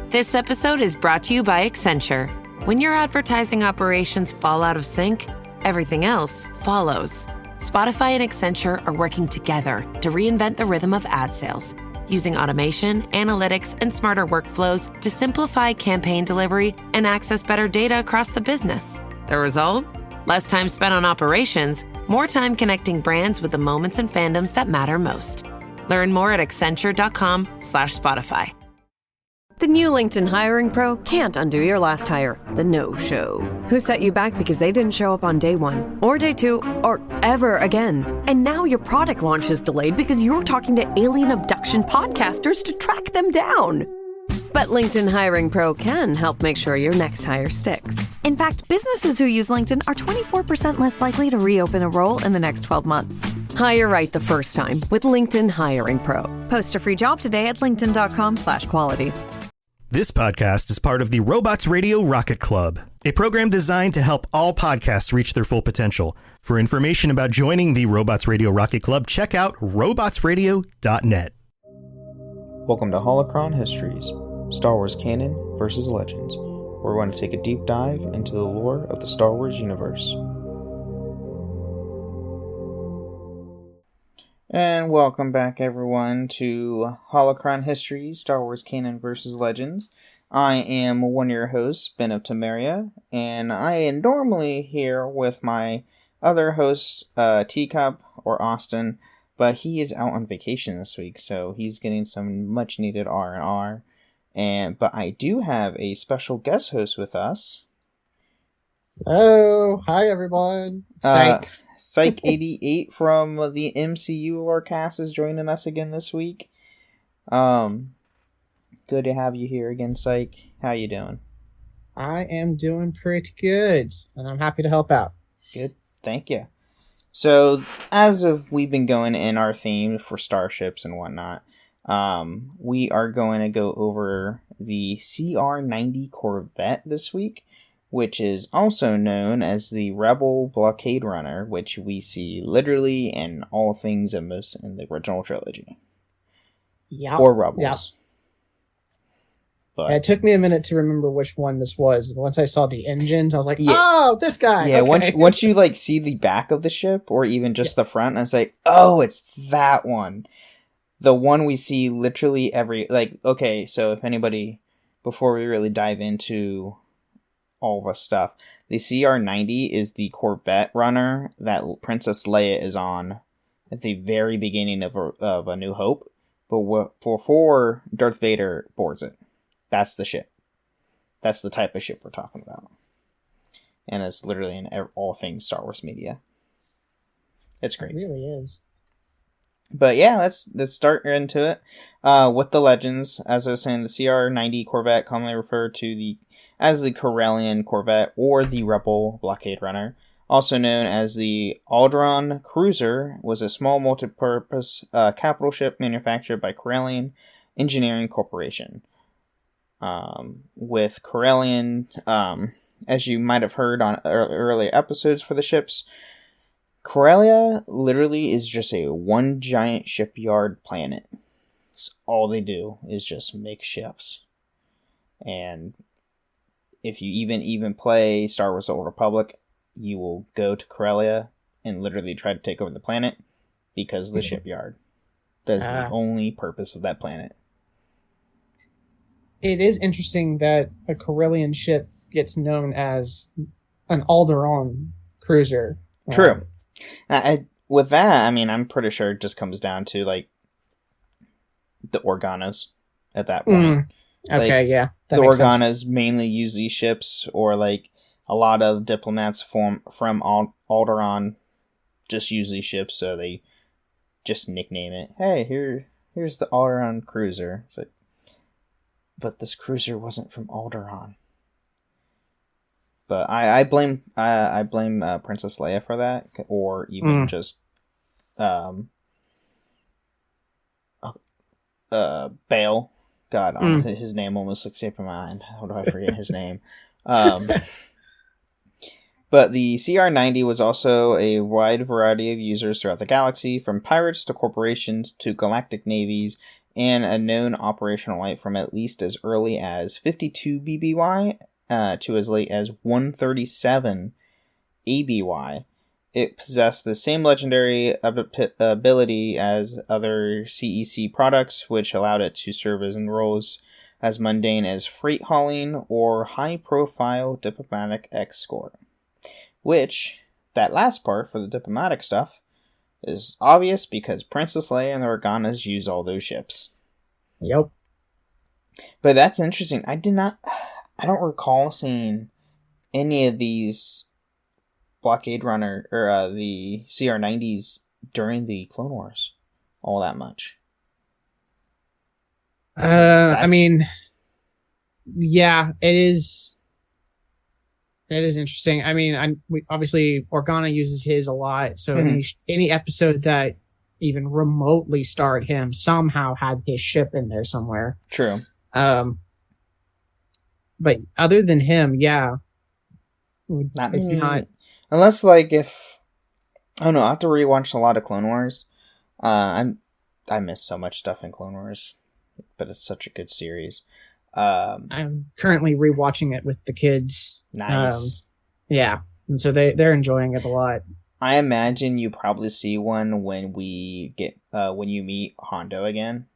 This episode is brought to you by Accenture. When your advertising operations fall out of sync, everything else follows. Spotify and Accenture are working together to reinvent the rhythm of ad sales, using automation, analytics, and smarter workflows to simplify campaign delivery and access better data across the business. The result? Less time spent on operations, more time connecting brands with the moments and fandoms that matter most. Learn more at accenture.com/Spotify. The new LinkedIn Hiring Pro can't undo your last hire, the no-show. Who set you back because they didn't show up on day one, or day two, or ever again. And now your product launch is delayed because you're talking to alien abduction podcasters to track them down. But LinkedIn Hiring Pro can help make sure your next hire sticks. In fact, businesses who use LinkedIn are 24% less likely to reopen a role in the next 12 months. Hire right the first time with LinkedIn Hiring Pro. Post a free job today at linkedin.com/quality. This podcast is part of the Robots Radio Rocket Club, a program designed to help all podcasts reach their full potential. For information about joining the Robots Radio Rocket Club, check out robotsradio.net. Welcome to Holocron Histories, Star Wars Canon versus Legends, where we're going to take a deep dive into the lore of the Star Wars universe. And welcome back, everyone, to Holocron History, Star Wars Canon vs. Legends. I am one of your hosts, Ben of Temeria, and I am normally here with my other host, Teacup, or Austin, but he is out on vacation this week, so he's getting some much-needed R&R. But I do have a special guest host with us. Oh, hi, everyone. Psych. Psych88 from the MCU Lorecast is joining us again this week. Good to have you here again, Psych. How you doing? I am doing pretty good, and I'm happy to help out. Good, thank you. So, we've been going in our theme for starships and whatnot, we are going to go over the CR90 Corvette this week, which is also known as the Rebel Blockade Runner, which we see literally in all things and most in the original trilogy. Yeah. Or Rebels. Yep. But it took me a minute to remember which one this was. Once I saw the engines, I was like, oh, this guy! Yeah, okay. once you like see the back of the ship, or even just the front, and it's like, oh, it's that one. The one we see literally okay, so if anybody, before we really dive into all the stuff, the CR90 is the Corvette runner that Princess Leia is on at the very beginning of A New Hope, but before Darth Vader boards it. That's the ship. That's the type of ship we're talking about. And it's literally in all things Star Wars media. It's great. It really is. But yeah, let's start into it. With the legends, as I was saying, the CR90 Corvette, commonly referred to as the Corellian Corvette or the Rebel Blockade Runner, also known as the Alderaan Cruiser, was a small multi-purpose capital ship manufactured by Corellian Engineering Corporation. With Corellian, as you might have heard on earlier episodes for the ships, Corellia literally is just a one giant shipyard planet. So all they do is just make ships. And if you even play Star Wars: The Old Republic, you will go to Corellia and literally try to take over the planet because of the shipyard. That is the only purpose of that planet. It is interesting that a Corellian ship gets known as an Alderaan cruiser. True. With that, I mean, I'm pretty sure it just comes down to, like, the Organas at that point. Okay, like, yeah. The Organas mainly use these ships, or, like, a lot of diplomats from Alderaan just use these ships, so they just nickname it. Hey, here's the Alderaan cruiser. It's like, but this cruiser wasn't from Alderaan. But I blame Princess Leia for that, or even just Bail. God, his name almost escaped my mind. How do I forget his name? But the CR90 was also a wide variety of users throughout the galaxy, from pirates to corporations to galactic navies and a known operational life from at least as early as 52 BBY to as late as 137 ABY. It possessed the same legendary ability as other CEC products, which allowed it to serve in roles as mundane as freight hauling or high-profile diplomatic escort. Which, that last part for the diplomatic stuff, is obvious because Princess Leia and the Organas use all those ships. Yep. But that's interesting. I don't recall seeing any of these Blockade Runner or the CR90s during the Clone Wars all that much. I mean, yeah, it is. It is interesting. I mean, obviously Organa uses his a lot, so any episode that even remotely starred him somehow had his ship in there somewhere. True. But other than him, yeah, not it's me. not. Unless, like, if I don't know, I have to rewatch a lot of Clone Wars. I miss so much stuff in Clone Wars, but it's such a good series. I'm currently rewatching it with the kids. Nice. Yeah, and so they're enjoying it a lot. I imagine you probably see one when we get when you meet Hondo again.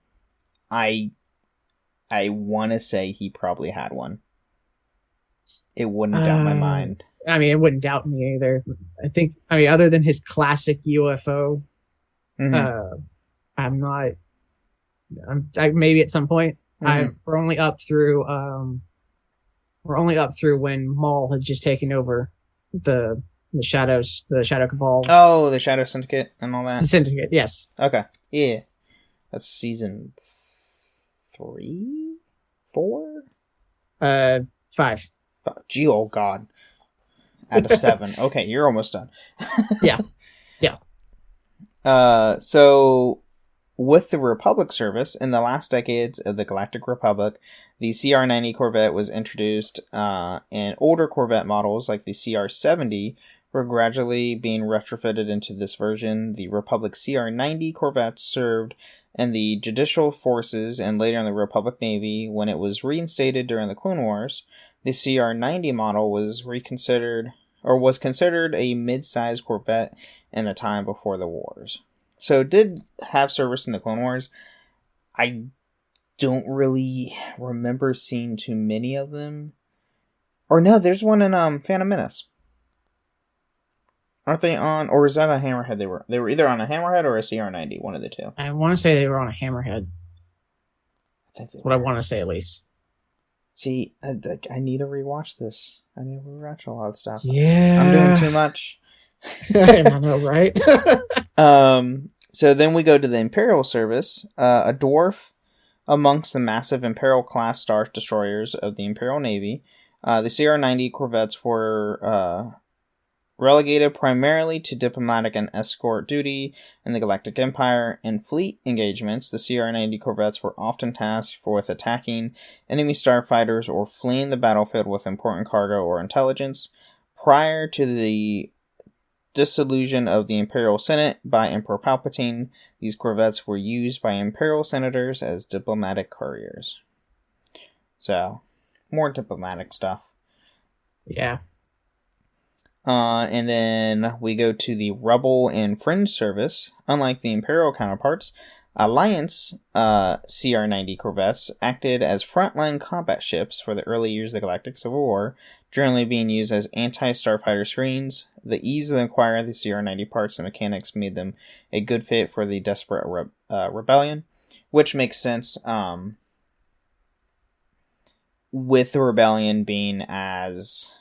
I want to say he probably had one. It wouldn't doubt my mind. I mean, it wouldn't doubt me either. I think, other than his classic UFO, I'm not. Maybe at some point. We're only up through. We're only up through when Maul had just taken over the Shadows, the Shadow Cabal. Oh, the Shadow Syndicate and all that. The Syndicate, yes. Okay, yeah, that's season 3, 4, 5. Gee, oh god. Out of 7. Okay, you're almost done. Yeah. So, with the Republic service, in the last decades of the Galactic Republic, the CR90 Corvette was introduced, and older Corvette models, like the CR70, were gradually being retrofitted into this version. The Republic CR90 Corvette served in the Judicial Forces and later in the Republic Navy. When it was reinstated during the Clone Wars, the CR90 model was considered a mid-sized Corvette in the time before the wars. So it did have service in the Clone Wars. I don't really remember seeing too many of them. Or no, there's one in Phantom Menace. Aren't they on, or is that a Hammerhead? They were either on a Hammerhead or a CR90, one of the two. I want to say they were on a Hammerhead. That's what I want to say, at least. See, I need to rewatch this. I need to rewatch a lot of stuff. Yeah. I'm doing too much. I know, right? So then we go to the Imperial service. A dwarf amongst the massive Imperial-class Star Destroyers of the Imperial Navy. The CR90 Corvettes were relegated primarily to diplomatic and escort duty in the Galactic Empire. In fleet engagements, the CR90 Corvettes were often tasked with attacking enemy starfighters or fleeing the battlefield with important cargo or intelligence. Prior to the dissolution of the Imperial Senate by Emperor Palpatine, these corvettes were used by Imperial senators as diplomatic couriers. So, more diplomatic stuff. Yeah. And then we go to the Rebel and Fringe service. Unlike the Imperial counterparts, Alliance CR90 Corvettes acted as frontline combat ships for the early years of the Galactic Civil War, generally being used as anti-starfighter screens. The ease of acquiring the CR90 parts and mechanics made them a good fit for the desperate rebellion, which makes sense with the rebellion being as,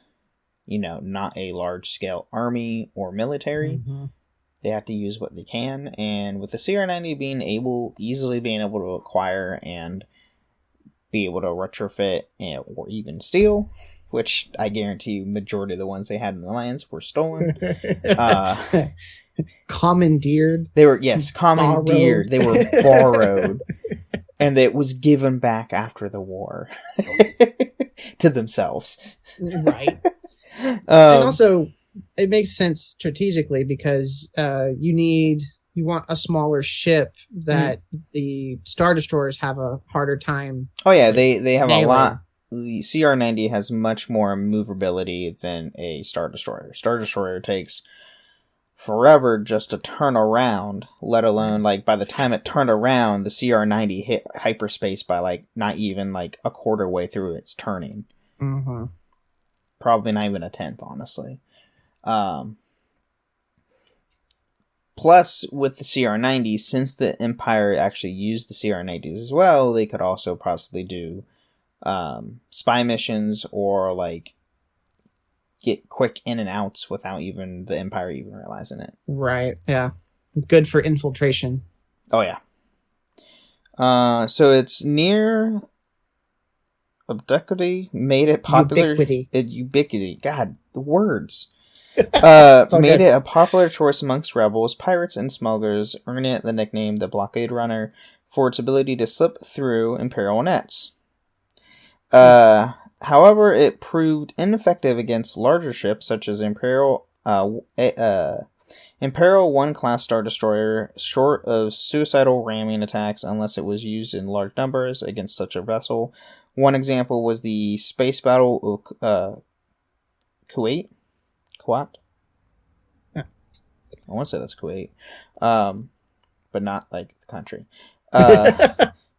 not a large-scale army or military. Mm-hmm. They have to use what they can, and with the CR90 easily being able to acquire and be able to retrofit or even steal, which I guarantee you majority of the ones they had in the Alliance were stolen. Commandeered. They were, yes, commandeered. They were borrowed. And it was given back after the war to themselves. Right. And also, it makes sense strategically because you you want a smaller ship that the Star Destroyers have a harder time. Oh yeah, they have nailing. a lot. The CR90 has much more maneuverability than a Star Destroyer. Star Destroyer takes forever just to turn around, let alone like by the time it turned around, the CR90 hit hyperspace by like not even like a quarter way through its turning. Mm-hmm. Probably not even a tenth, honestly. Plus, with the CR90, since the Empire actually used the CR90s as well, they could also possibly do spy missions or like get quick in and outs without even the Empire even realizing it. Right. Yeah. Good for infiltration. Oh yeah. So it's near ubiquity made it popular. Ubiquity. God, the words. Made it a popular choice amongst rebels, pirates, and smugglers, earning it the nickname the Blockade Runner for its ability to slip through Imperial nets. However, it proved ineffective against larger ships such as Imperial 1 class Star Destroyer, short of suicidal ramming attacks unless it was used in large numbers against such a vessel. One example was the space battle of Kuwait. Yeah. I want to say that's Kuwait, but not like the country.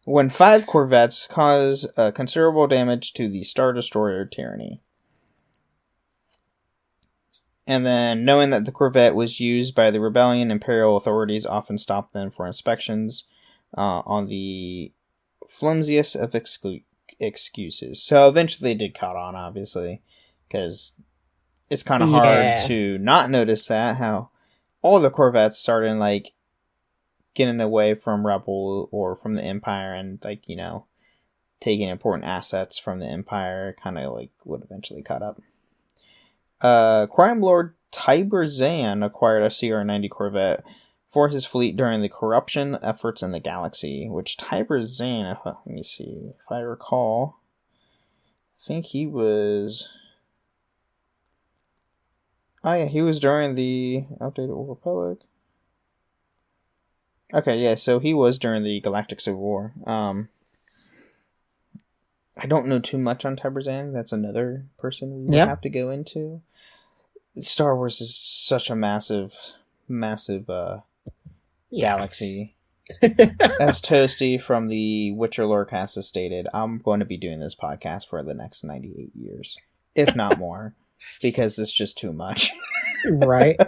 When 5 corvettes cause considerable damage to the Star Destroyer Tyranny. And then, knowing that the Corvette was used by the Rebellion, Imperial authorities often stopped them for inspections on the flimsiest of excuses. So eventually they did caught on, obviously, because it's kind of hard to not notice that, how all the Corvettes started, like, getting away from Rebel or from the Empire and, like, you know, taking important assets from the Empire, kind of, like, would eventually caught up. Crime Lord Tiber Zan acquired a CR90 Corvette for his fleet during the corruption efforts in the galaxy, which Tiber Zan, let me see, if I recall, I think he was... Oh yeah, he was during the Outdated Old Republic. Okay, yeah, so he was during the Galactic Civil War. I don't know too much on Tiber Zan. That's another person we would have to go into. Star Wars is such a massive galaxy. As Toasty from the Witcher Lorecast has stated, I'm going to be doing this podcast for the next 98 years, if not more, because it's just too much. Right.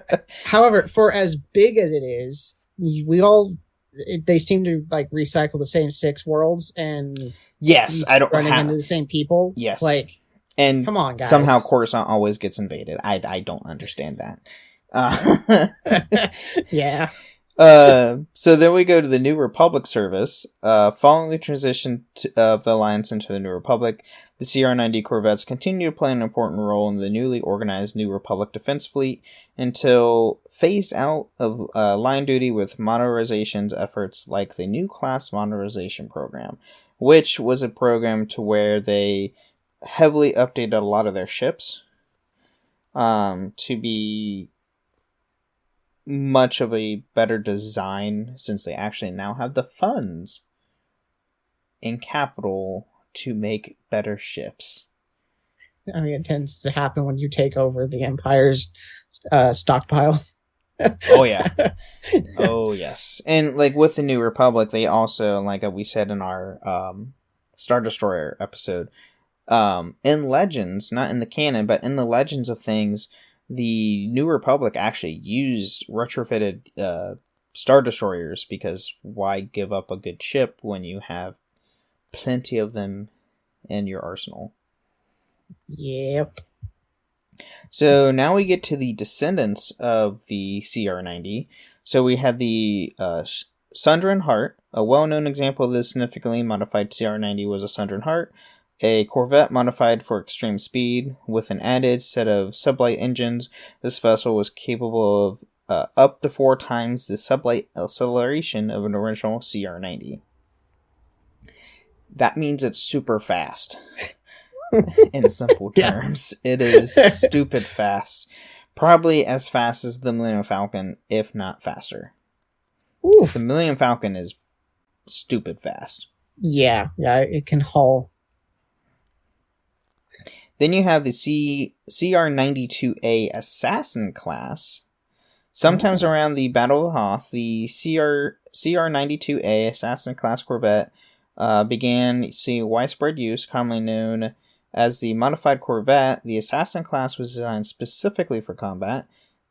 However, for as big as it is, they seem to like recycle the same 6 worlds and running into the same people. Yes, like, and come on, guys. Somehow Coruscant always gets invaded. I don't understand that. Yeah. So then we go to the New Republic service. Following the transition of the Alliance into the New Republic, the CR90 Corvettes continue to play an important role in the newly organized New Republic Defense Fleet until phased out of line duty with modernization efforts like the New Class Modernization Program, which was a program to where they heavily updated a lot of their ships to be much of a better design, since they actually now have the funds and capital to make better ships. I mean, it tends to happen when you take over the Empire's stockpile. Oh yeah. Oh yes. And like with the New Republic, they also, like we said in our Star Destroyer episode, in Legends, not in the canon, but in the Legends of things, the New Republic actually used retrofitted Star Destroyers, because why give up a good ship when you have plenty of them in your arsenal? Yep. So now we get to the descendants of the CR90. So we had the Sundran Heart. A well-known example of this significantly modified CR90 was a Sundran Heart, a Corvette modified for extreme speed. With an added set of sublight engines, this vessel was capable of up to 4 times the sublight acceleration of an original CR90. That means it's super fast. In simple terms, it is stupid fast. Probably as fast as the Millennium Falcon, if not faster. Oof. The Millennium Falcon is stupid fast. Yeah, it can haul. Then you have the CR92A Assassin class. Sometimes around the Battle of Hoth, the CR92A Assassin class Corvette began seeing widespread use, commonly known as the Modified Corvette. The Assassin class was designed specifically for combat.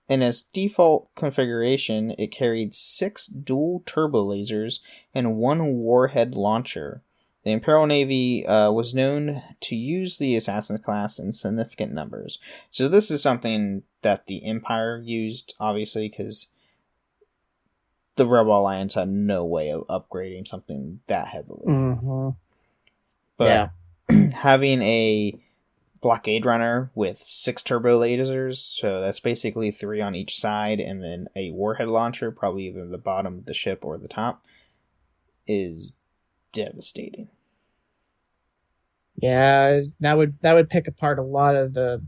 In its default configuration, it carried 6 dual turbo lasers and 1 warhead launcher. The Imperial Navy was known to use the Assassin class in significant numbers. So this is something that the Empire used, obviously, because the Rebel Alliance had no way of upgrading something that heavily. Mm-hmm. But having a Blockade Runner with 6 turbo lasers, so that's basically 3 on each side, and then a warhead launcher, probably either the bottom of the ship or the top, is devastating. Yeah, that would pick apart a lot of the,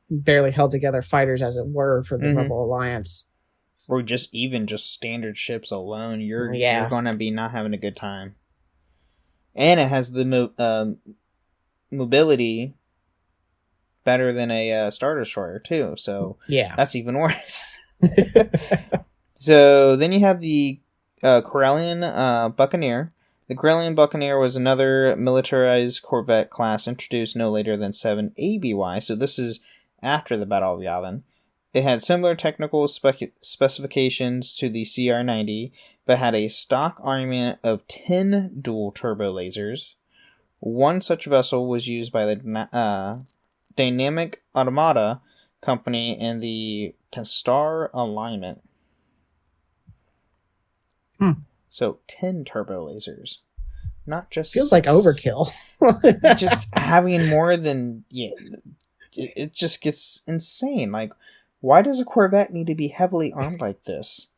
barely held together fighters, as it were, for the Rebel Alliance. Or just standard ships alone, you're gonna be not having a good time. And it has the mobility better than a Star Destroyer too, so that's even worse. So then you have the Corellian Buccaneer. The Corellian Buccaneer was another militarized Corvette class introduced no later than 7 ABY, so this is after the Battle of Yavin. It had similar technical specifications to the CR90, but had a stock armament of 10 dual turbo lasers. One such vessel was used by the Dynamic Automata Company in the Star alignment. So 10 turbo lasers. Not just... Feels like overkill. Just having more than... Yeah, it just gets insane. Like, why does a Corvette need to be heavily armed like this?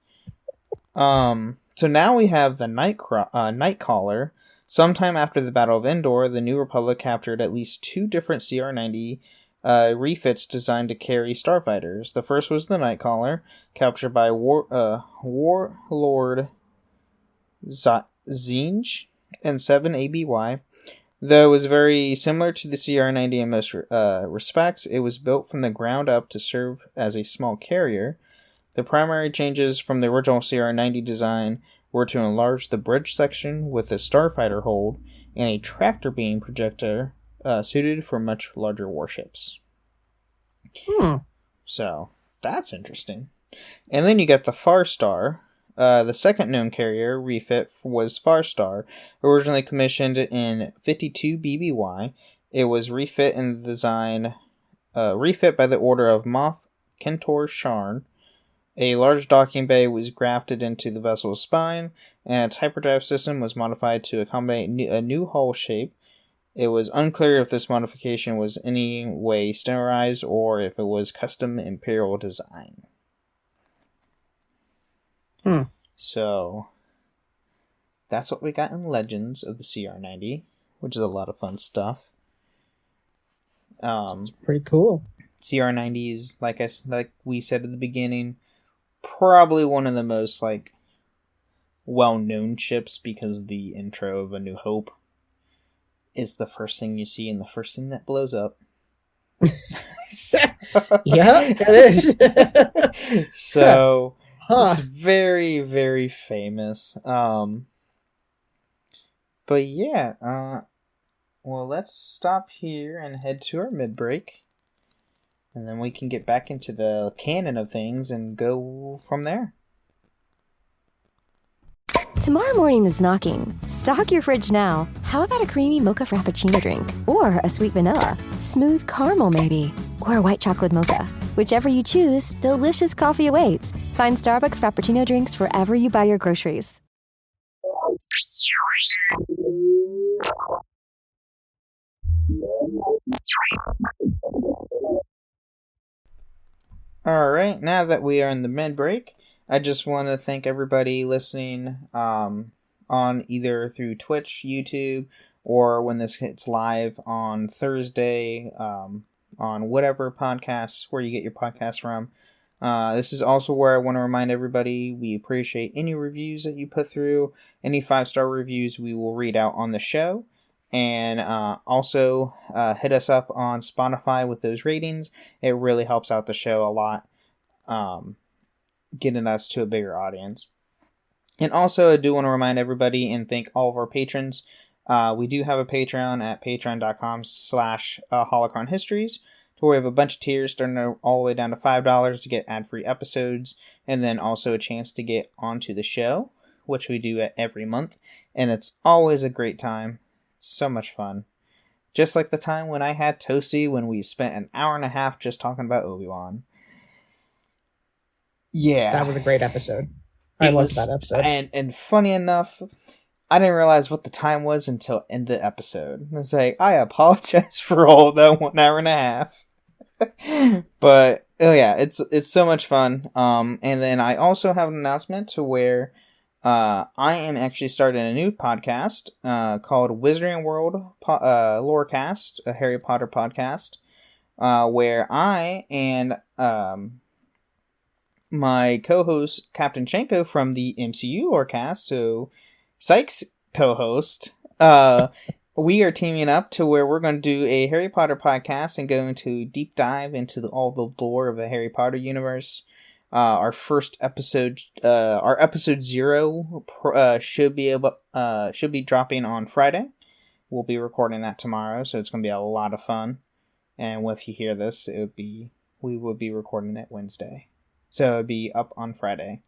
So now we have the Nightcaller. Sometime after the Battle of Endor, the New Republic captured at least 2 different CR90 refits designed to carry starfighters. The first was the Nightcaller, captured by Warlord Zinj and 7 ABY. Though it was very similar to the CR90 in most respects, it was built from the ground up to serve as a small carrier. The primary changes from the original CR90 design were to enlarge the bridge section with a starfighter hold and a tractor beam projector suited for much larger warships. So, that's interesting. And then you got the Farstar. The second known carrier refit was Farstar, originally commissioned in 52 BBY. It was refit in the design, refit by the order of Moff Kentor Sharn. A large docking bay was grafted into the vessel's spine, and its hyperdrive system was modified to accommodate a new hull shape. It was unclear if this modification was in any way standardized or if it was custom Imperial design. So, that's what we got in Legends of the CR90, which is a lot of fun stuff. It's pretty cool. CR90 is, like we said at the beginning, probably one of the most well-known ships because of the intro of A New Hope. Is the first thing you see and the first thing that blows up. Yeah, it is. So... It's very, very famous. But yeah, well, let's stop here and head to our mid-break. And then we can get back into the canon of things and go from there. Tomorrow morning is knocking. Stock your fridge now. How about a creamy mocha frappuccino drink? Or a sweet vanilla? Smooth caramel, maybe? Or a white chocolate mocha? Whichever you choose, delicious coffee awaits. Find Starbucks Frappuccino drinks wherever you buy your groceries. Alright, now that we are in the mid-break, I just want to thank everybody listening on either through Twitch, YouTube, or when this hits live on Thursday, on whatever podcasts, where you get your podcasts from. This is also where I want to remind everybody we appreciate any reviews that you put through. Any 5-star reviews we will read out on the show. And also hit us up on Spotify with those ratings. It really helps out the show a lot, getting us to a bigger audience. And also I do want to remind everybody and thank all of our patrons. We do have a Patreon at patreon.com/Holocron Histories. Where we have a bunch of tiers starting all the way down to $5 to get ad-free episodes, and then also a chance to get onto the show, which we do every month, and it's always a great time. It's so much fun. Just like the time when I had Tosi, when we spent an hour and a half just talking about Obi-Wan. Yeah. That was a great episode. I loved that episode. And funny enough, I didn't realize what the time was until in the episode. It's like, I apologize for all that 1 hour and a half. But oh yeah, it's so much fun. And then I also have an announcement to where I am actually starting a new podcast called Wizarding World Lorecast, a Harry Potter podcast, where I and my co-host Captain Shenko from the MCU Lorecast, so Sykes co-host, we are teaming up to where we're going to do a Harry Potter podcast and go into deep dive into all the lore of the Harry Potter universe. Our first episode, our episode 0, should be dropping on Friday. We'll be recording that tomorrow, so it's going to be a lot of fun. And if you hear this, we will be recording it Wednesday, so it'll be up on Friday.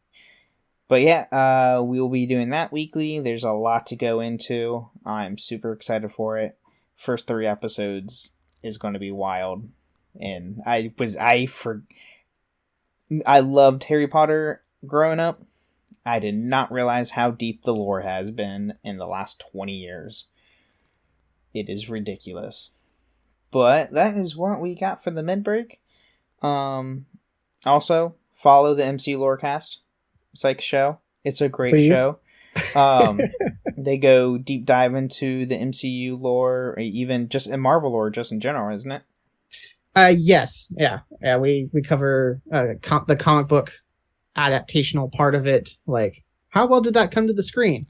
But yeah, we will be doing that weekly. There's a lot to go into. I'm super excited for it. First 3 episodes is going to be wild. And I loved Harry Potter growing up. I did not realize how deep the lore has been in the last 20 years. It is ridiculous. But that is what we got for the mid-break. Also, follow the MCU Lorecast Psych show. It's a great show. They go deep dive into the MCU lore, or even just in Marvel lore, just in general, isn't it? Yes, yeah. We cover the comic book adaptational part of it. Like, how well did that come to the screen?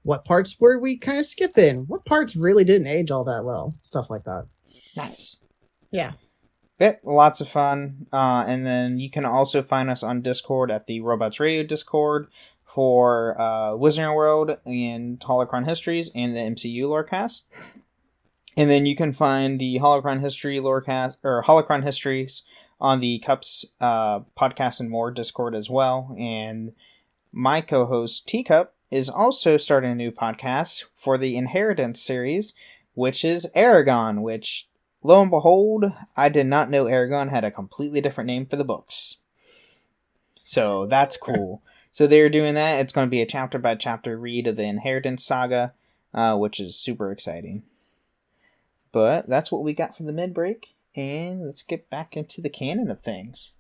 What parts were we kind of skipping? What parts really didn't age all that well? Stuff like that. Nice. Yeah. Yeah, lots of fun. And then you can also find us on Discord at the Robots Radio Discord for Wizarding World and Holocron Histories and the MCU Lorecast. And then you can find the Holocron History Lorecast or Holocron Histories on the Cups Podcast and More Discord as well. And my co-host Teacup is also starting a new podcast for the Inheritance series, which is Aragon, which, lo and behold, I did not know Aragon had a completely different name for the books. So that's cool. So they're doing that. It's going to be a chapter by chapter read of the Inheritance saga, which is super exciting. But that's what we got for the mid-break, and let's get back into the canon of things.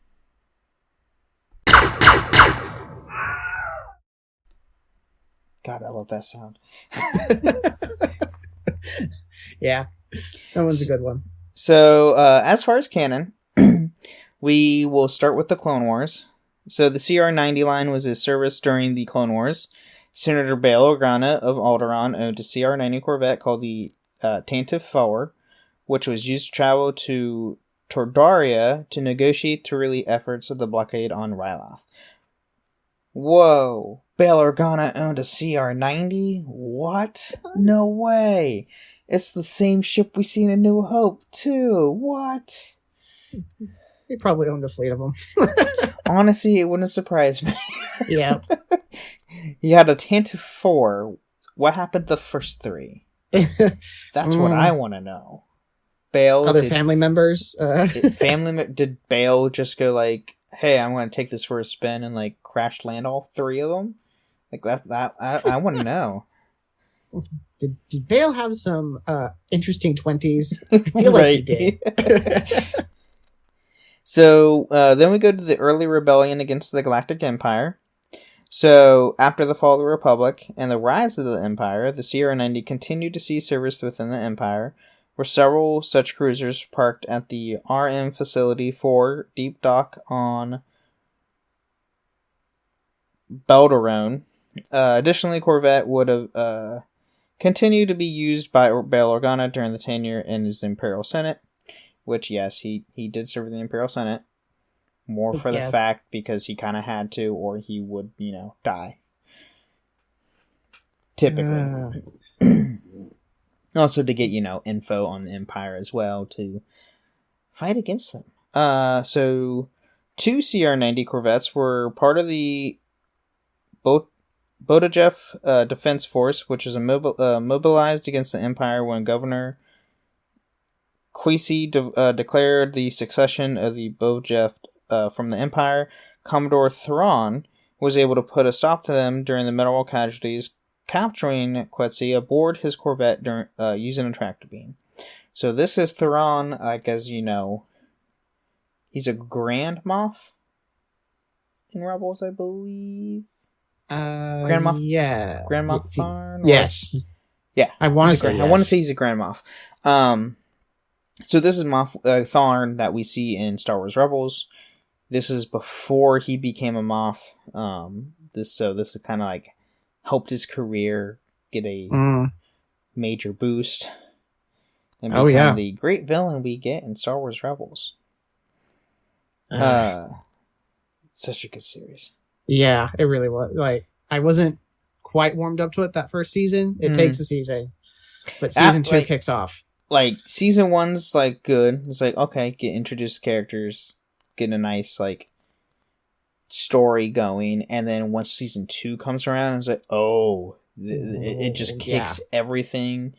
God, I love that sound. Yeah, that one's a good one. So, as far as canon, we will start with the Clone Wars. So, the CR90 line was his service during the Clone Wars. Senator Bail Organa of Alderaan owned a CR90 Corvette called the Tantive IV, which was used to travel to Tordaria to negotiate to relieve efforts of the blockade on Ryloth. Whoa! Bail Organa owned a CR90? What? No way! It's the same ship we see in A New Hope, too. What? He probably owned a fleet of them. Honestly, it wouldn't surprise me. Yeah. You had a Tantive IV. What happened to the first 3? That's what I want to know. Bail, family members? Did Bail just go like, hey, I'm going to take this for a spin and like crash land all 3 of them? Like that I want to know. Did Bail have some interesting 20s? I feel like he did. So then we go to the early rebellion against the Galactic Empire. So after the fall of the Republic and the rise of the Empire, the CR90 continued to see service within the Empire, where several such cruisers parked at the RM Facility 4 Deep Dock on Belderone. Additionally, Corvette would have continued to be used by Bail Organa during the tenure in his Imperial Senate, which, yes, he did serve in the Imperial Senate. More for the fact because he kind of had to, or he would, die. Typically. Also to get, info on the Empire as well to fight against them. So 2 CR90 Corvettes were part of the Bodajeff Defense Force, which was mobilized against the Empire when Governor Kwesi declared the succession of the Bodajeff from the Empire. Commodore Thrawn was able to put a stop to them during the mineral casualties, capturing Kwesi aboard his Corvette using a tractor beam. So this is Thrawn, as you know, he's a Grand Moff in Rebels, I believe. Grand Moff? Yeah. Grand Moff Tharn? Yes. Yeah. I want to say yes. I want to say he's a Grand Moff. So this is Moff Tharn that we see in Star Wars Rebels. This is before he became a Moff. This is kind of helped his career get a major boost and become the great villain we get in Star Wars Rebels. Such a good series. Yeah, it really was. I wasn't quite warmed up to it that first season. It takes a season, but season 2 kicks off. Season 1's good. It's okay, get introduced characters, get a nice story going, and then once season 2 comes around, it's it just kicks everything.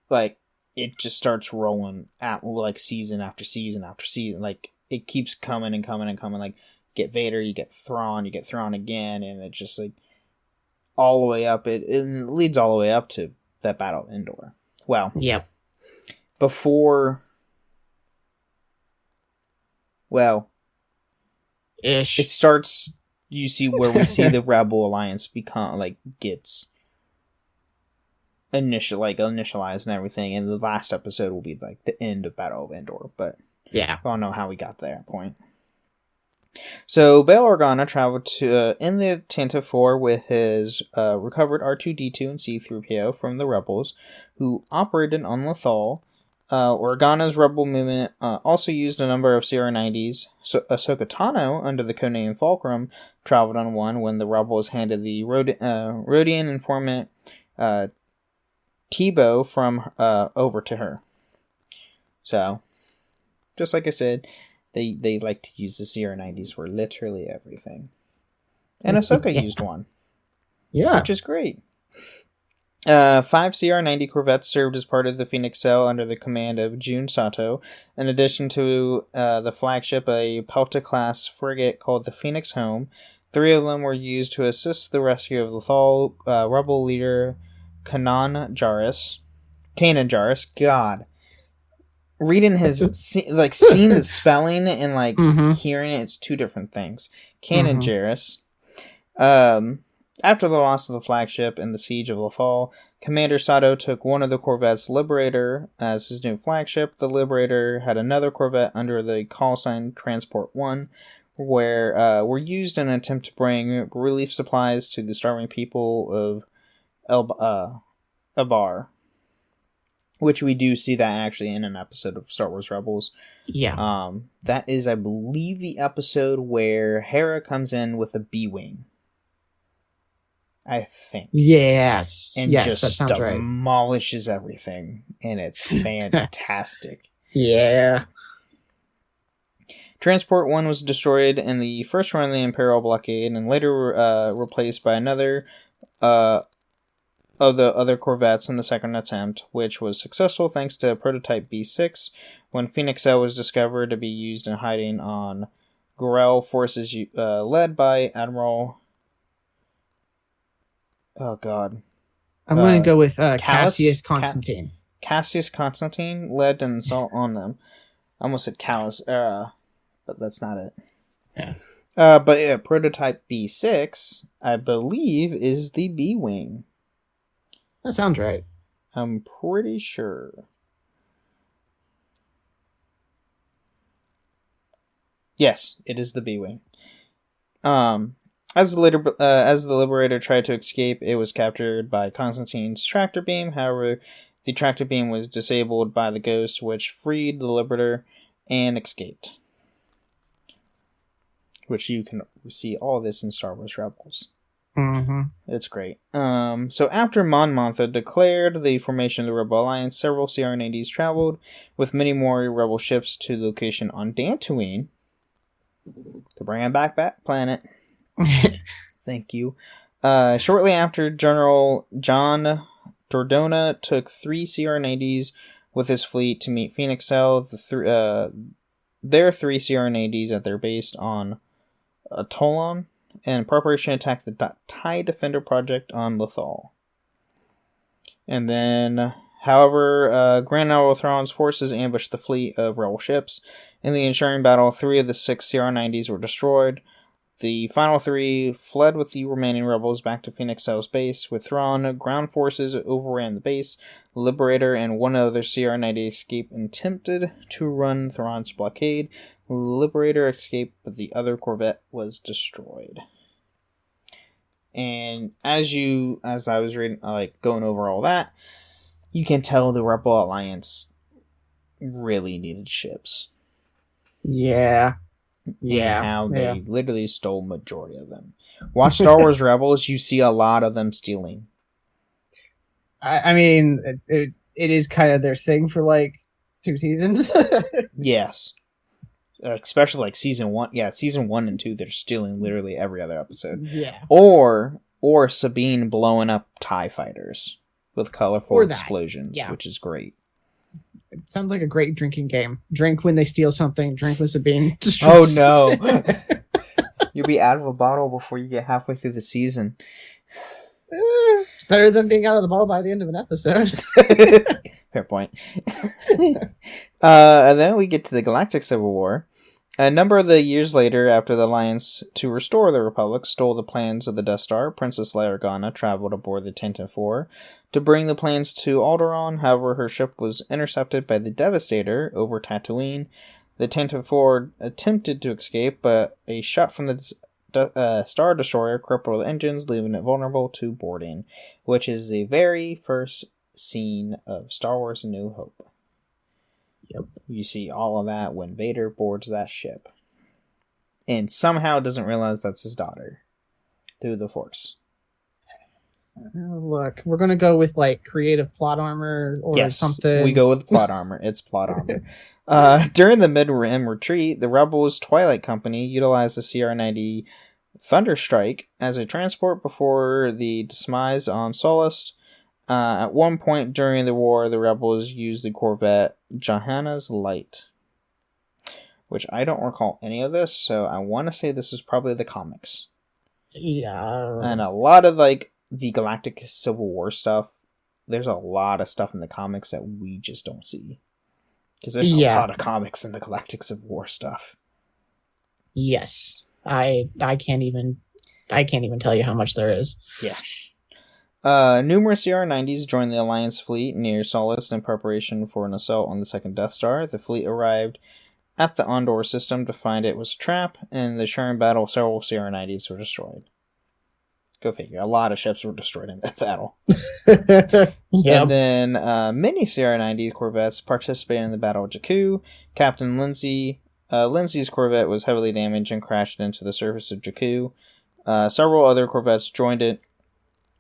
It just starts rolling out season after season after season. It keeps coming and coming and coming. Get Vader, you get Thrawn again, and it just all the way up. It leads all the way up to that Battle of Endor. Well, yep. Before, ish, it starts. You see where we see the Rebel Alliance become gets initialized and everything, and the last episode will be the end of Battle of Endor. But yeah, I don't know how we got to that point. So Bail Organa traveled to in the Tantive IV with his recovered R2-D2 and C-3PO from the Rebels, who operated on Lothal. Organa's Rebel movement also used a number of CR90s. So Ahsoka Tano, under the codename Fulcrum, traveled on one when the Rebels handed the Rodian informant Tebow from over to her. So, just like I said, they like to use the CR90s for literally everything. And Ahsoka used one. Yeah. Which is great. 5 CR90 Corvettes served as part of the Phoenix Cell under the command of Jun Sato. In addition to the flagship, a Pelta-class frigate called the Phoenix Home. 3 of them were used to assist the rescue of Lothal rebel leader Kanan Jarrus. God. Reading his seeing the spelling and hearing it, it's 2 different things. Kanan Jarrus. After the loss of the flagship and the siege of Lothal, Commander Sato took one of the Corvettes, Liberator, as his new flagship. The Liberator had another Corvette under the call sign Transport 1, where were used in an attempt to bring relief supplies to the starving people of Abar. Which we do see that actually in an episode of Star Wars Rebels. Yeah. That is, I believe, the episode where Hera comes in with a B-Wing. I think. Yes. And yes, just that sounds right. Demolishes everything. And it's fantastic. Yeah. Transport 1 was destroyed in the first run of the Imperial Blockade and later replaced by another of the other Corvettes in the second attempt, which was successful thanks to prototype B6 when Phoenix Cell was discovered to be used in hiding on Gorel forces led by Admiral... Oh, God. I'm going to go with Cassius Constantine. Cassius Constantine led an assault on them. I almost said Callus, but that's not it. Yeah. But prototype B6, I believe, is the B-Wing. That sounds right. I'm pretty sure. Yes, it is the B-Wing. As the Liberator tried to escape, it was captured by Constantine's tractor beam. However, the tractor beam was disabled by the Ghost, which freed the Liberator and escaped. Which you can see all this in Star Wars Rebels. Mm-hmm. It's great. So after Mon Mothma declared the formation of the Rebel Alliance, several CR90s traveled with many more Rebel ships to the location on Dantooine to bring them back planet. Thank you. Shortly after, General John Dordona took 3 CR90s with his fleet to meet Phoenix Cell. Their 3 CR90s at their base on Toulon, and preparation to attack the TIE Defender project on Lothal. And then, however, Grand Admiral Thrawn's forces ambushed the fleet of Rebel ships. In the ensuing battle, 3 of the 6 CR90s were destroyed. The final 3 fled with the remaining rebels back to Phoenix Cell's base. With Thrawn, ground forces overran the base. Liberator and one other CR90 escaped and attempted to run Thrawn's blockade. Liberator escaped, but the other Corvette was destroyed. And as I was reading, going over all that, you can tell the Rebel Alliance really needed ships. Yeah. And how they literally stole majority of them. Watch Star Wars Rebels, you see a lot of them stealing. I mean, it is kind of their thing for 2 seasons. Yes. Especially season 1. Yeah, season 1 and 2, they're stealing literally every other episode. Yeah. Or Sabine blowing up TIE fighters with colorful explosions, which is great. It sounds like a great drinking game. Drink when they steal something. Drink with Sabine. Oh no! You'll be out of a bottle before you get halfway through the season. It's better than being out of the bottle by the end of an episode. Fair point. And then we get to the Galactic Civil War. A number of the years later, after the Alliance to restore the Republic stole the plans of the Death Star, Princess Leia traveled aboard the Tantive IV to bring the plans to Alderaan. However, her ship was intercepted by the Devastator over Tatooine. The Tantive IV attempted to escape, but a shot from the Star Destroyer crippled the engines, leaving it vulnerable to boarding, which is the very first scene of Star Wars A New Hope. Yep. You see all of that when Vader boards that ship. And somehow doesn't realize that's his daughter. Through the Force. Look, we're going to go with creative plot armor or something. We go with plot armor. It's plot armor. During the Mid-Rim retreat, the Rebels Twilight Company utilized the CR90 Thunderstrike as a transport before the demise on Solist. At one point during the war, the Rebels used the Corvette Johanna's Light, which I don't recall any of this, so I want to say this is probably the comics. Yeah. And a lot of the Galactic Civil War stuff, there's a lot of stuff in the comics that we just don't see. Because there's a lot of comics in the Galactic Civil War stuff. Yes. I can't even tell you how much there is. Yeah. Numerous CR90s joined the Alliance fleet near Solist in preparation for an assault on the second Death Star. The fleet arrived at the Ondor system to find it was a trap, and in the Sherman battle, several CR90s were destroyed. Go figure. A lot of ships were destroyed in that battle. Yep. And then many CR90 Corvettes participated in the Battle of Jakku. Captain Lindsay's Corvette was heavily damaged and crashed into the surface of Jakku. Several other Corvettes joined it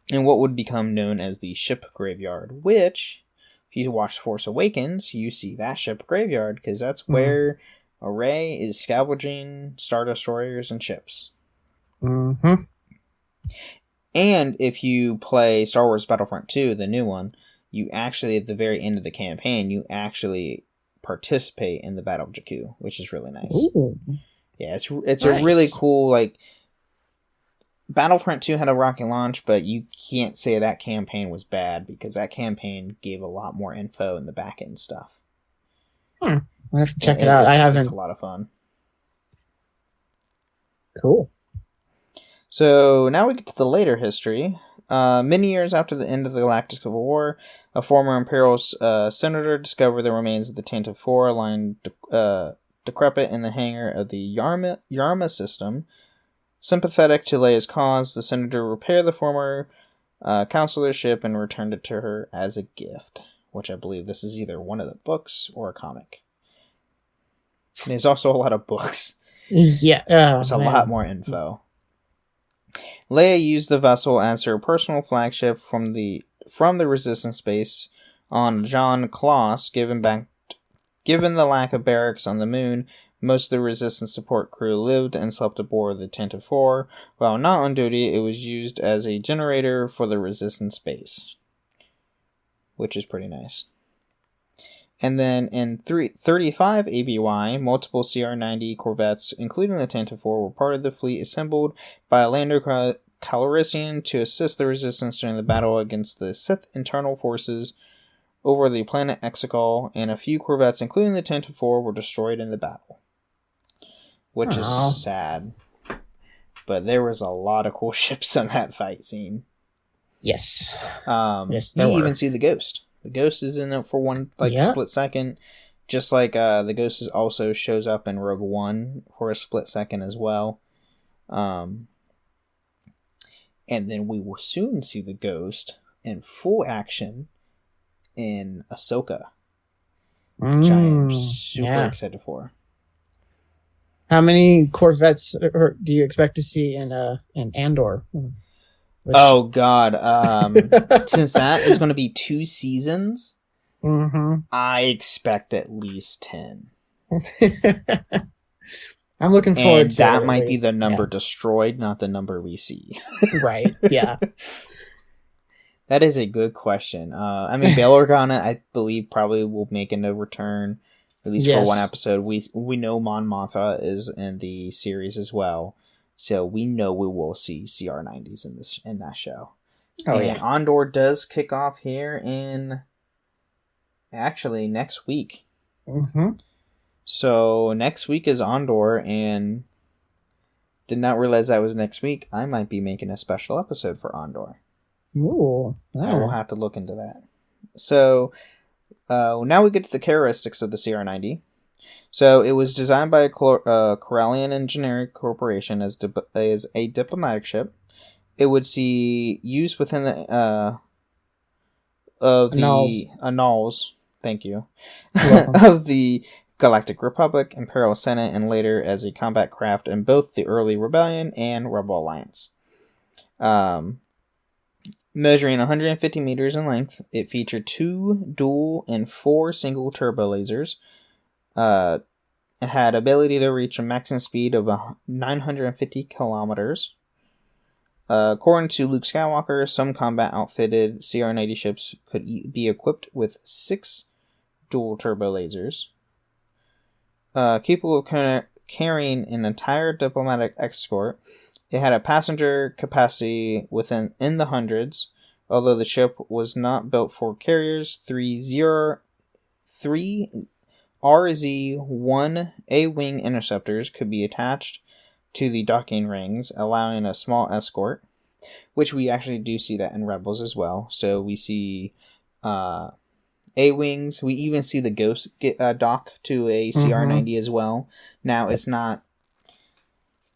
in what would become known as the Ship Graveyard, which, if you watch Force Awakens, you see that ship graveyard, because that's where Rey is scavenging Star Destroyers and ships. Mm-hmm. And if you play Star Wars Battlefront 2, the new one, you actually, at the very end of the campaign, you actually participate in the Battle of Jakku, which is really nice. Ooh. Yeah, it's Nice. a really cool, Battlefront 2 had a rocket launch, but you can't say that campaign was bad, because that campaign gave a lot more info in the back end stuff. I have to check it out. I haven't. It's a lot of fun. Cool. So now we get to the later history. Many years after the end of the Galactic Civil War, a former Imperial senator discovered the remains of the Tantive IV lying decrepit in the hangar of the Yarma system. Sympathetic to Leia's cause, the senator repaired the former counselor ship and returned it to her as a gift, which I believe this is either one of the books or a comic. And there's also a lot of books. Yeah. There's a lot more info. Leia used the vessel as her personal flagship from the Resistance base on John Kloss. Given the lack of barracks on the moon, most of the Resistance support crew lived and slept aboard the Tantive IV. While not on duty, it was used as a generator for the Resistance base, which is pretty nice. And then in 35 ABY, multiple CR90 Corvettes, including the Tantive IV, were part of the fleet assembled by Lando Calrissian to assist the Resistance during the battle against the Sith internal forces over the planet Exegol, and a few Corvettes, including the Tantive IV, were destroyed in the battle. Which is sad. But there was a lot of cool ships on that fight scene. Yes. Yes, you even see the Ghost. The Ghost is in it for one split second. Just like the Ghost also shows up in Rogue One for a split second as well. And then we will soon see the Ghost in full action in Ahsoka, which I am super excited for. How many Corvettes do you expect to see in Andor? Oh God! Since that is going to be 2 seasons, I expect at least 10. I'm looking forward to that. Might be the number destroyed, not the number we see. Right? Yeah. That is a good question. I mean, Bail Organa, I believe, probably will make a return, at least for one episode. We know Mon Mothma is in the series as well, so we know we will see CR90s in that show. Oh, and Andor does kick off here in actually next week. So next week is Andor, and did not realize that was next week. I might be making a special episode for Andor. Ooh, I will have to look into that. So now we get to the characteristics of the CR90. So it was designed by a Corellian Engineering Corporation as a diplomatic ship. It would see use within the annals. Thank you. Of the Galactic Republic, Imperial Senate, and later as a combat craft in both the early Rebellion and Rebel Alliance. Measuring 150 meters in length, it featured 2 dual and 4 single turbo lasers. It had ability to reach a maximum speed of 950 kilometers. According to Luke Skywalker, some combat outfitted CR90 ships could be equipped with 6 dual turbo lasers. Capable of carrying an entire diplomatic escort, it had a passenger capacity in the hundreds, although the ship was not built for carriers. 3 RZ-1 A-wing interceptors could be attached to the docking rings, allowing a small escort, which we actually do see that in Rebels as well. So we see A-wings. We even see the Ghost dock to a CR90 as well. Now, it's not...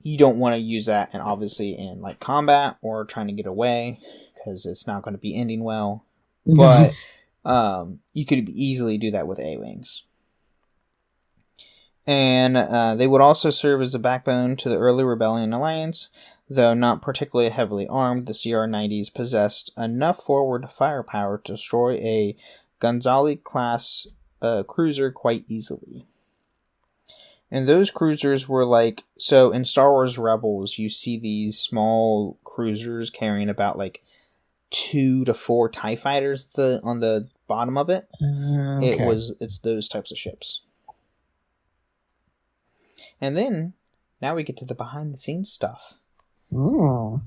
You don't want to use that, and obviously in like combat or trying to get away, because it's not going to be ending well. But you could easily do that with A-wings. And they would also serve as a backbone to the early Rebellion Alliance. Though not particularly heavily armed, the CR90s possessed enough forward firepower to destroy a Gonzalez-class cruiser quite easily. And those cruisers were like... So in Star Wars Rebels, you see these small cruisers carrying about like 2 to 4 TIE fighters on the bottom of it. Okay. It's those types of ships. And then, now we get to the behind-the-scenes stuff. Ooh.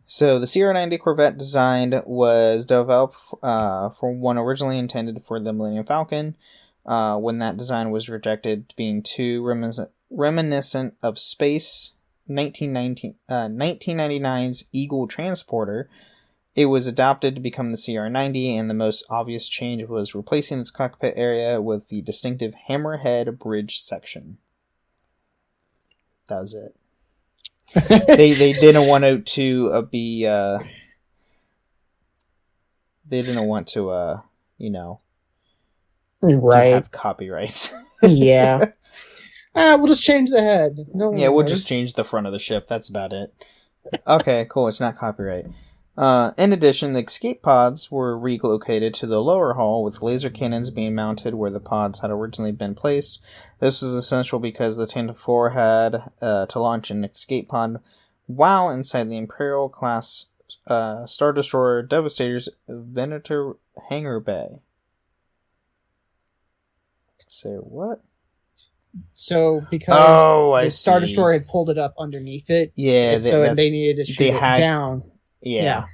So the CR90 Corvette design was developed for one originally intended for the Millennium Falcon. When that design was rejected, being too reminiscent of Space 1999's Eagle Transporter, it was adopted to become the CR90, and the most obvious change was replacing its cockpit area with the distinctive hammerhead bridge section. That was it. They didn't want to be they didn't want to Right. to have copyrights. Yeah. We'll just change the head. No Yeah, we'll worries. just change the front of the ship. That's about it. Okay, cool. It's not copyright. In addition, the escape pods were relocated to the lower hull, with laser cannons being mounted where the pods had originally been placed. This was essential because the Tantive IV had to launch an escape pod while inside the Imperial-class Star Destroyer Devastator's Venator hangar bay. Say what? So because I the Star see. Destroyer had pulled it up underneath it, Yeah, and so they needed to shoot it down. Yeah,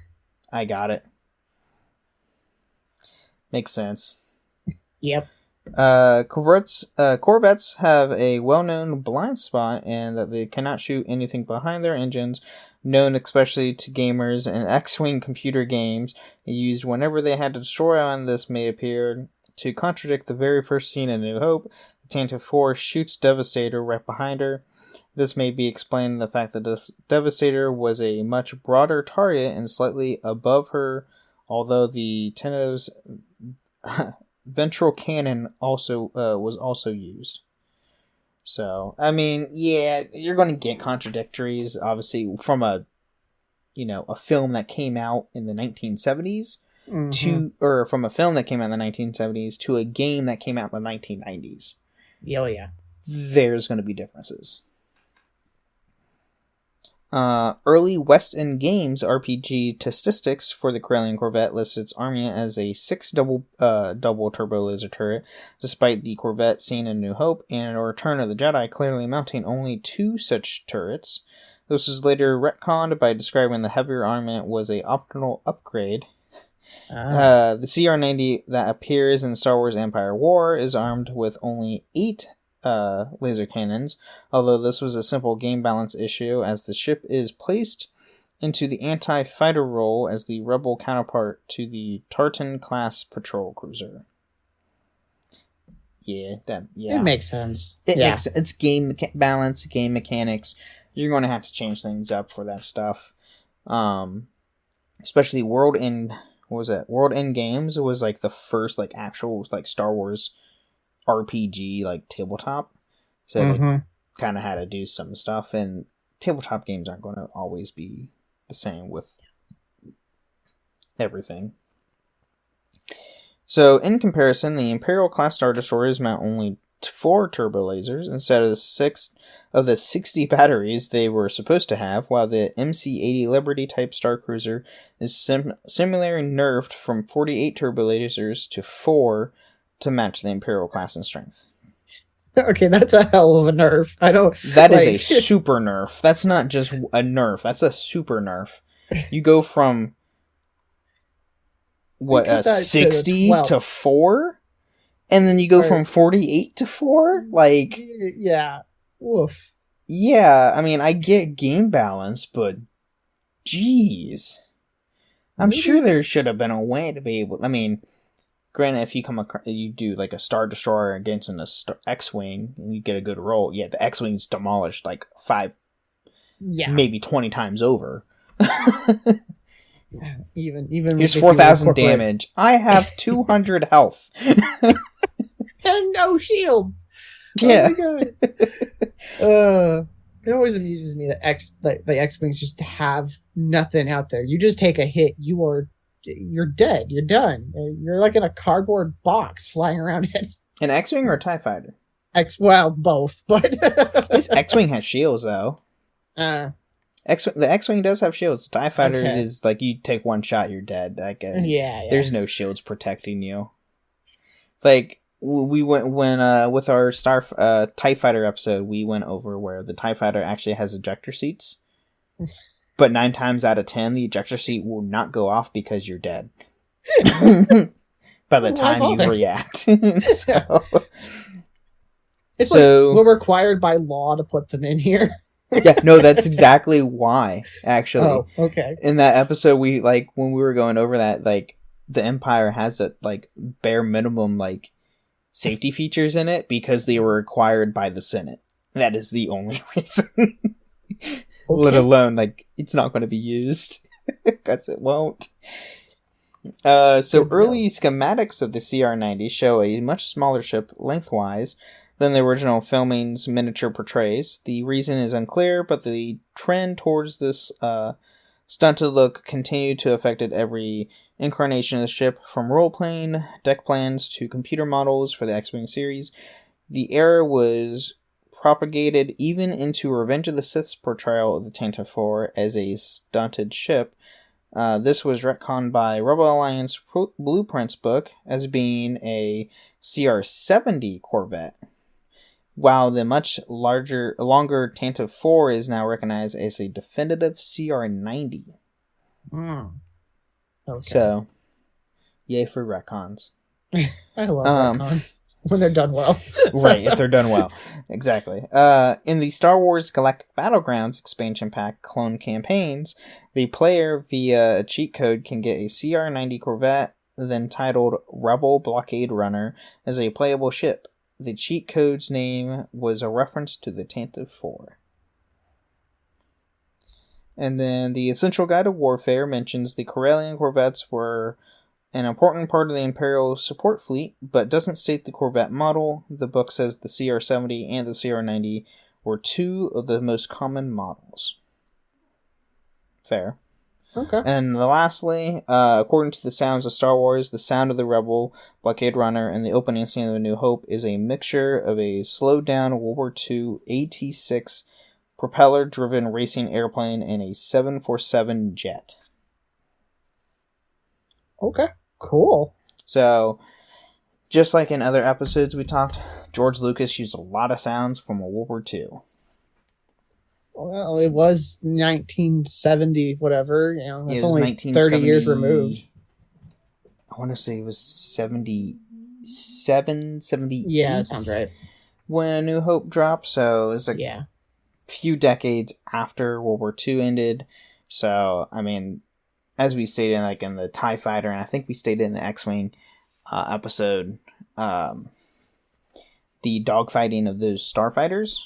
I got it. Makes sense. Yep. Corvettes have a well-known blind spot, and that they cannot shoot anything behind their engines, known especially to gamers in X-Wing computer games, used whenever they had to destroy on this may appear to contradict the very first scene in New Hope. The Tantive IV shoots Devastator right behind her. This may be explained in the fact that Devastator was a much broader target and slightly above her, although the Tantive's ventral cannon also was also used. So, I mean, yeah, you're going to get contradictories, obviously, from a film that came out in the 1970s. Or from a film that came out in the 1970s to a game that came out in the 1990s. Oh, yeah. There's going to be differences. Early West End Games RPG statistics for the Corellian Corvette lists its army as a 6 double turbo laser turret, despite the Corvette seen in New Hope and Return of the Jedi clearly mounting only 2 such turrets. This was later retconned by describing the heavier armament was a optional upgrade. The CR90 that appears in Star Wars Empire War is armed with only 8 laser cannons, although this was a simple game balance issue as the ship is placed into the anti-fighter role as the Rebel counterpart to the Tartan-class patrol cruiser. Yeah. It makes sense. It's game balance, game mechanics. You're going to have to change things up for that stuff. Especially World End Games was like the first like actual like Star Wars RPG like tabletop. So they kind of had to do some stuff, and tabletop games aren't going to always be the same with everything. So in comparison, the Imperial class Star Destroyers mount only 4 turbo lasers instead of the 60 batteries they were supposed to have, while the MC-80 Liberty type Star Cruiser is similarly nerfed from 48 turbo lasers to 4 to match the Imperial class in strength. Okay, that's a hell of a nerf. That is a super nerf. That's not just a nerf. That's a super nerf. You go from 60 to 4? And then you go from 48 to 4? Like... Yeah. Woof. Yeah, I mean, I get game balance, but... Jeez. I'm sure there should have been a way to be able... I mean, granted, if you do like a Star Destroyer against an X-Wing, and you get a good roll, yeah, the X-Wing's demolished like 5... Yeah. Maybe 20 times over. Even here's 4,000 damage. I have 200 health. And no shields. Yeah. Oh my god. It always amuses me that the X-Wings just have nothing out there. You just take a hit, you're dead. You're done. You're like in a cardboard box flying around it. An X-Wing or a TIE fighter? Well, both, but this X-Wing has shields though. The X-Wing does have shields. The TIE fighter is like you take one shot, you're dead. Yeah. There's no shields protecting you. Like we went with our TIE fighter episode, we went over where the TIE fighter actually has ejector seats, but 9 times out of 10, the ejector seat will not go off because you're dead by the time you react. It's we're required by law to put them in here. Yeah, no, that's exactly why, actually. Oh, okay. In that episode, when we were going over that, like, the Empire has that, like, bare minimum, like, safety features in it because they were required by the Senate. That is the only reason. let alone like it's not going to be used, because it won't. So early schematics of the CR90 show a much smaller ship lengthwise than the original filming's miniature portrays. The reason is unclear, but the trend towards this stunted look continued to affect every incarnation of the ship, from role-playing deck plans to computer models for the X-Wing series. The era was propagated even into Revenge of the Sith's portrayal of the Tantive IV as a stunted ship. This was retconned by Rebel Alliance Blueprints book as being a CR90 Corvette, while the much longer Tantive IV is now recognized as a definitive CR90. Okay. So, yay for retcons. I love retcons when they're done well. Right, if they're done well. Exactly. In the Star Wars Galactic Battlegrounds expansion pack Clone Campaigns, the player via a cheat code can get a CR90 Corvette, then titled Rebel Blockade Runner, as a playable ship. The cheat code's name was a reference to the Tantive IV. And then the Essential Guide to Warfare mentions the Corellian Corvettes were an important part of the Imperial support fleet, but doesn't state the Corvette model. The book says the CR70 and the CR90 were two of the most common models. Fair. Okay. And lastly, according to the Sounds of Star Wars, the sound of the Rebel Blockade Runner and the opening scene of A New Hope is a mixture of a slowed-down World War II AT-6 propeller-driven racing airplane and a 747 jet. Okay, cool. So, just like in other episodes we talked, George Lucas used a lot of sounds from World War II. Well, it was 1970, whatever. You know, it's only 30 years removed. I want to say it was 77, 78. Yeah, that sounds right. When A New Hope dropped, so it's like few decades after World War II ended. So, I mean, as we stated like in the TIE Fighter, and I think we stated in the X-Wing episode, the dogfighting of those starfighters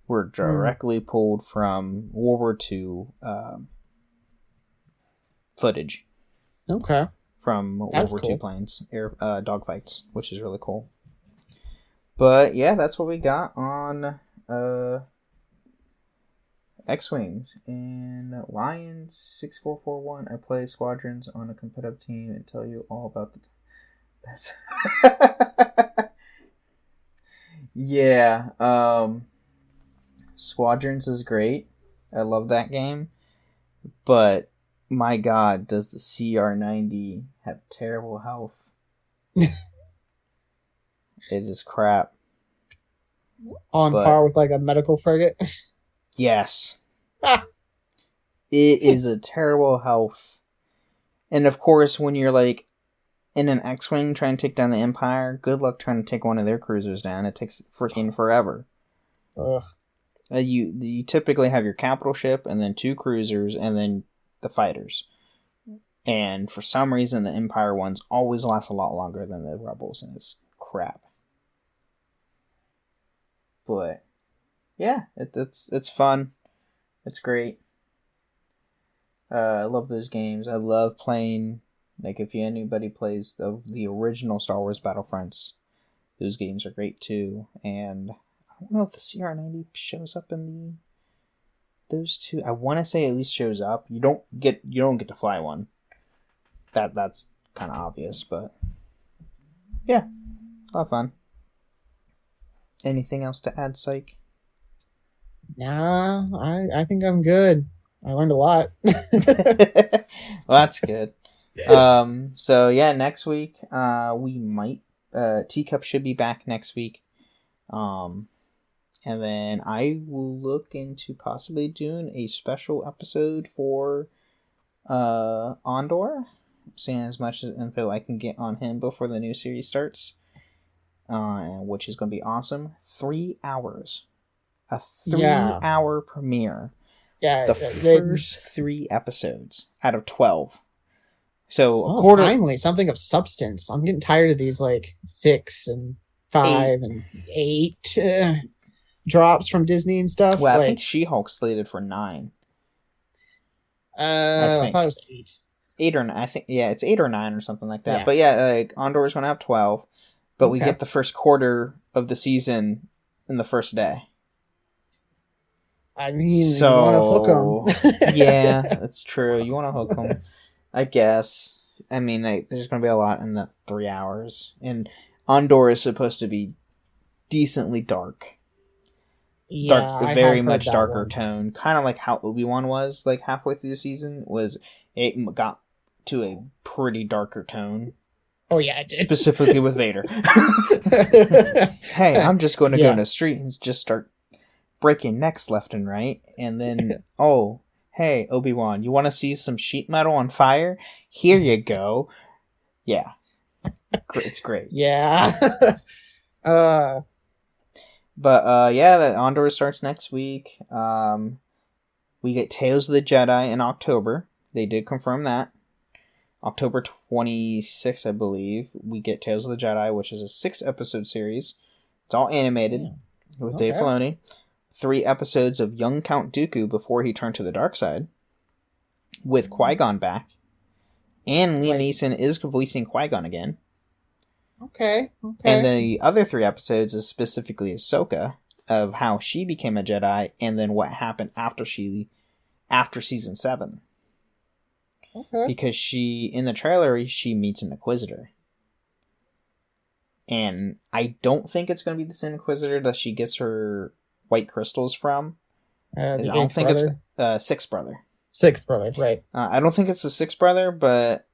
were directly pulled from World War II footage. Okay. From That's World War cool. II planes, dogfights, which is really cool. But yeah, that's what we got on X-Wings. And Lions 6441, I play squadrons on a competitive team and tell you all about the... Yeah, Squadrons is great. I love that game. But, my god, does the CR90 have terrible health. It is crap. On par with like a medical frigate. Yes. It is a terrible health. And of course, when you're like in an X-Wing trying to take down the Empire, good luck trying to take one of their cruisers down. It takes freaking forever. Ugh. You typically have your capital ship, and then 2 cruisers, and then the fighters. And for some reason, the Empire ones always last a lot longer than the Rebels, and it's crap. But yeah, it's fun. It's great. I love those games. I love playing. Like if anybody plays the original Star Wars Battlefronts, those games are great too. And I don't know if the CR90 shows up in those two. I want to say at least shows up. You don't get to fly one. That's kind of obvious, but yeah, a lot of fun. Anything else to add, Psych? Nah, I think I'm good. I learned a lot. Well, that's good. So yeah, next week we might Teacup should be back next week. And then I will look into possibly doing a special episode for Andor, seeing as much as info I can get on him before the new series starts. Which is going to be awesome. 3 hours. A 3-hour premiere. Yeah, the first 3 episodes out of 12. So finally something of substance. I'm getting tired of these like 6 and 5 and 8 drops from Disney and stuff. Well, I think She-Hulk's slated for 9. I thought it was 8. 8 or 9. I think, yeah, it's 8 or 9 or something like that. Yeah. But yeah, like Andor's going to have 12. But we Okay. get the first quarter of the season in the first day. I mean, you want to hook them. Yeah, that's true. You want to hook them, I guess. I mean, there's going to be a lot in the 3 hours. And Andor is supposed to be decently dark. Yeah, Very much darker tone. Kind of like how Obi-Wan was, like, halfway through the season. It got to a pretty darker tone. Oh, yeah, it did. Specifically with Vader. Hey, I'm just going to go in the street and just start breaking necks left and right. And then, oh, hey, Obi-Wan, you want to see some sheet metal on fire? Here you go. Yeah. It's great. Yeah. But, yeah, the Andor starts next week. We get Tales of the Jedi in October. They did confirm that. October 26th, I believe, we get Tales of the Jedi, which is a 6-episode series. It's all animated with Dave Filoni. 3 episodes of young Count Dooku before he turned to the dark side, with Qui-Gon back. And Liam Neeson is voicing Qui-Gon again. Okay. And the other 3 episodes is specifically Ahsoka, of how she became a Jedi, and then what happened after season 7. Okay. Because in the trailer, she meets an Inquisitor. And I don't think it's going to be the same Inquisitor that she gets her white crystals from. I don't think it's Sixth brother. Sixth brother, right. I don't think it's the Sixth brother, but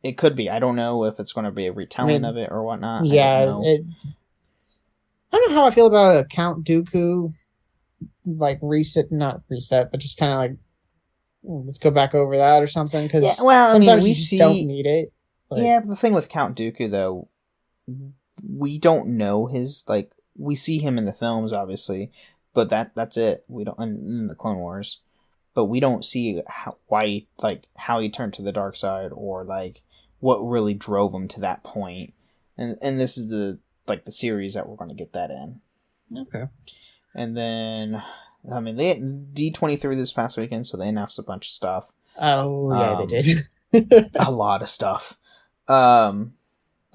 it could be. I don't know if it's going to be a retelling of it or whatnot. Yeah, I don't know. I don't know how I feel about Count Dooku, like not reset, but just kind of like, let's go back over that or something, because sometimes you don't need it. Like, yeah, but the thing with Count Dooku, though, we don't know his, like, we see him in the films, obviously, but that's it. We don't, in the Clone Wars, but we don't see how he turned to the dark side, or like what really drove him to that point. And this is the series that we're going to get that in. Okay. And then, I mean, they had D23 this past weekend, so they announced a bunch of stuff. Oh, yeah, they did. A lot of stuff. A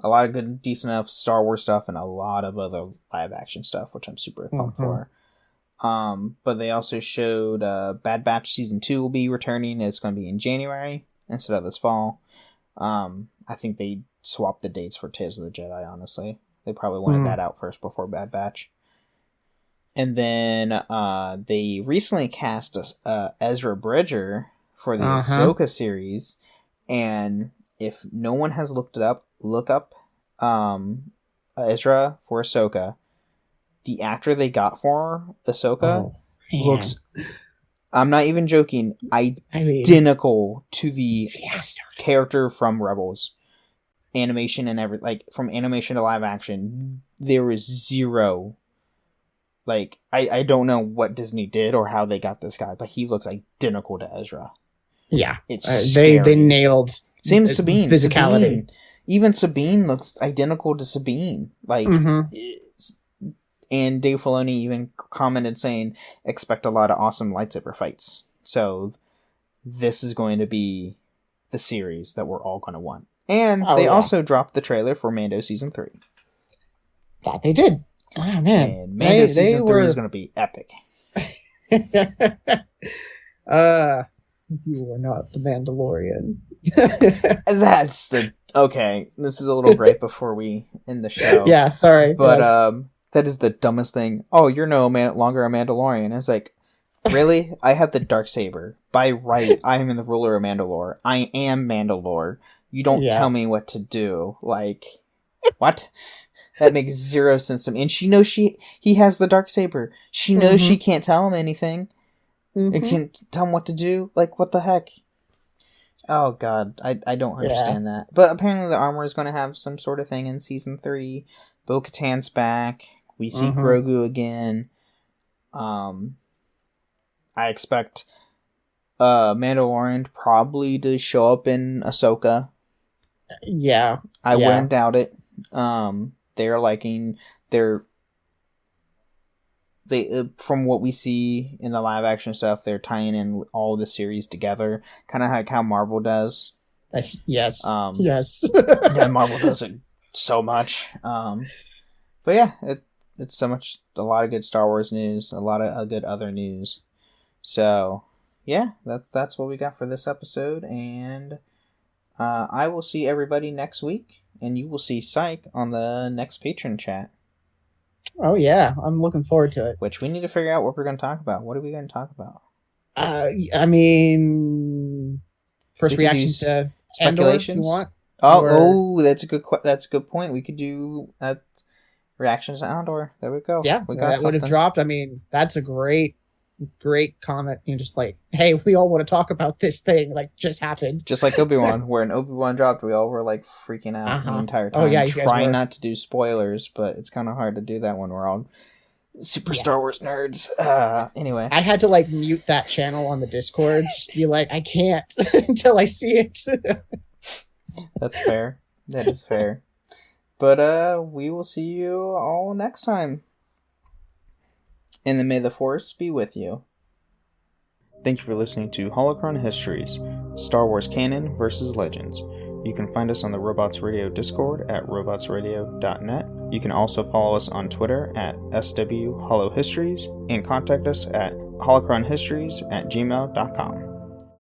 lot of good, decent enough Star Wars stuff, and a lot of other live action stuff, which I'm super pumped for. But they also showed Bad Batch Season 2 will be returning. It's going to be in January instead of this fall. I think they swapped the dates for Tales of the Jedi, honestly. They probably wanted that out first before Bad Batch. And then they recently cast Ezra Bridger for the Ahsoka series. And if no one has looked it up, look up Ezra for Ahsoka. The actor they got for Ahsoka looks, I'm not even joking, identical to the character from Rebels. Animation and everything, like, from animation to live action, there is zero, like, I don't know what Disney did or how they got this guy, but he looks identical to Ezra. Yeah. It's they nailed same as Sabine. Physicality. Even Sabine looks identical to Sabine. Like, and Dave Filoni even commented saying, expect a lot of awesome lightsaber fights. So this is going to be the series that we're all going to want. And they also dropped the trailer for Mando Season 3. That they did. Oh, man. And Mando Season 3 is going to be epic. You are not the Mandalorian. That's the... Okay, this is a little great before we end the show. Yeah, sorry. But that is the dumbest thing. Oh, you're no longer a Mandalorian. It's like, really? I have the Darksaber. By right, I am the ruler of Mandalore. I am Mandalore. You don't tell me what to do. Like, what? That makes zero sense to me. And she knows he has the Darksaber. She knows she can't tell him anything. It can't tell him what to do. Like, what the heck? Oh, God. I don't understand that. But apparently the armor is going to have some sort of thing in Season 3. Bo-Katan's back. We see Grogu again. I expect Mandalorian probably to show up in Ahsoka. Yeah. I wouldn't doubt it. They're liking their... they from what we see in the live action stuff, they're tying in all the series together, kind of like how Marvel does. Yes. Yes. Yeah, Marvel does it so much. But yeah, it's a lot of good Star Wars news, a lot of good other news. So yeah, that's what we got for this episode, and I will see everybody next week, and you will see Psych on the next patron chat. Oh yeah, I'm looking forward to it. Which we need to figure out what we're going to talk about. What are we going to talk about? I mean, first reactions to speculations. Andor, if you want. That's a good point. We could do reactions to Andor. There we go. Yeah, we got that would have dropped. I mean, that's a great comment. You're just like, hey, we all want to talk about this thing. Like, just happened. Just like Obi-Wan, where an Obi-Wan dropped, we all were like freaking out the entire time. Oh yeah, trying not to do spoilers, but it's kind of hard to do that when we're all super Star Wars nerds. Anyway, I had to like mute that channel on the Discord. Just be like, I can't until I see it. That's fair. That is fair. But we will see you all next time. And then may the Force be with you. Thank you for listening to Holocron Histories, Star Wars Canon versus Legends. You can find us on the Robots Radio Discord at robotsradio.net. You can also follow us on Twitter at SWHoloHistories and contact us at holocronhistories@gmail.com.